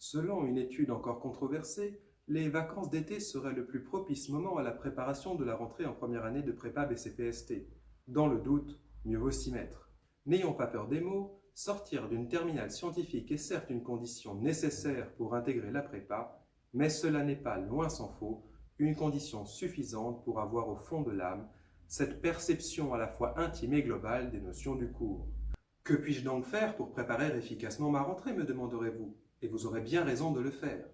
Selon une étude encore controversée, les vacances d'été seraient le plus propice moment à la préparation de la rentrée en première année de prépa BCPST. Dans le doute, mieux vaut s'y mettre. N'ayons pas peur des mots, sortir d'une terminale scientifique est certes une condition nécessaire pour intégrer la prépa, mais cela n'est pas, loin s'en faut, une condition suffisante pour avoir au fond de l'âme cette perception à la fois intime et globale des notions du cours. Que puis-je donc faire pour préparer efficacement ma rentrée, me demanderez-vous, et vous aurez bien raison de le faire.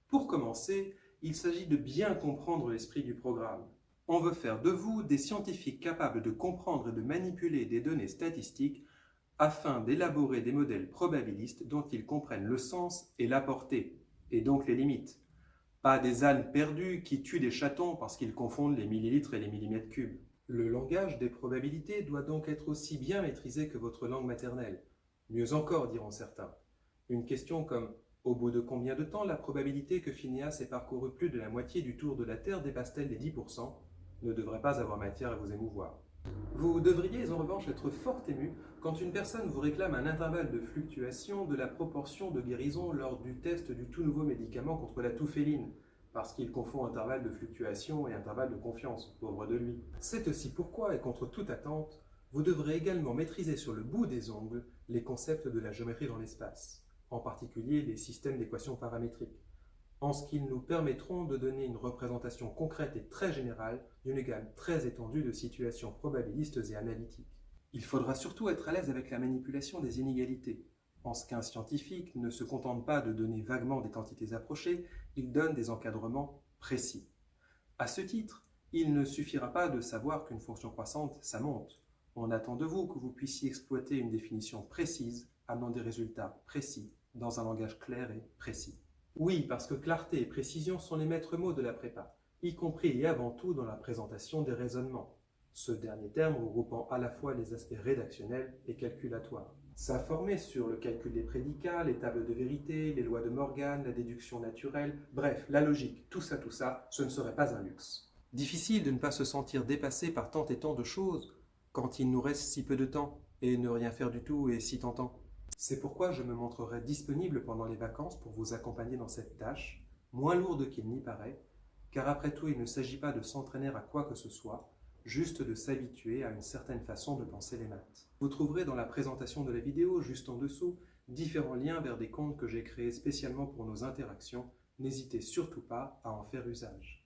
Pour commencer, il s'agit de bien comprendre l'esprit du programme. On veut faire de vous des scientifiques capables de comprendre et de manipuler des données statistiques afin d'élaborer des modèles probabilistes dont ils comprennent le sens et la portée, et donc les limites. Pas des ânes perdus qui tuent des chatons parce qu'ils confondent les millilitres et les millimètres cubes. Le langage des probabilités doit donc être aussi bien maîtrisé que votre langue maternelle. Mieux encore, diront certains. Une question comme au bout de combien de temps la probabilité que Phineas ait parcouru plus de la moitié du tour de la Terre dépasse-t-elle les 10% ne devrait pas avoir matière à vous émouvoir. Vous devriez en revanche être fort ému quand une personne vous réclame un intervalle de fluctuation de la proportion de guérison lors du test du tout nouveau médicament contre la toux féline, parce qu'il confond intervalle de fluctuation et intervalle de confiance, pauvre de lui. C'est aussi pourquoi, et contre toute attente, vous devrez également maîtriser sur le bout des ongles les concepts de la géométrie dans l'espace, en particulier les systèmes d'équations paramétriques, en ce qu'ils nous permettront de donner une représentation concrète et très générale d'une gamme très étendue de situations probabilistes et analytiques. Il faudra surtout être à l'aise avec la manipulation des inégalités. En ce qu'un scientifique ne se contente pas de donner vaguement des quantités approchées, il donne des encadrements précis. À ce titre, il ne suffira pas de savoir qu'une fonction croissante, ça monte. On attend de vous que vous puissiez exploiter une définition précise, amenant des résultats précis, dans un langage clair et précis. Oui, parce que clarté et précision sont les maîtres mots de la prépa, y compris et avant tout dans la présentation des raisonnements. Ce dernier terme regroupant à la fois les aspects rédactionnels et calculatoires. S'informer sur le calcul des prédicats, les tables de vérité, les lois de Morgan, la déduction naturelle, bref, la logique, tout ça, ce ne serait pas un luxe. Difficile de ne pas se sentir dépassé par tant et tant de choses quand il nous reste si peu de temps, et ne rien faire du tout est si tentant. C'est pourquoi je me montrerai disponible pendant les vacances pour vous accompagner dans cette tâche, moins lourde qu'il n'y paraît, car après tout il ne s'agit pas de s'entraîner à quoi que ce soit, juste de s'habituer à une certaine façon de penser les maths. Vous trouverez dans la présentation de la vidéo, juste en dessous, différents liens vers des comptes que j'ai créés spécialement pour nos interactions. N'hésitez surtout pas à en faire usage.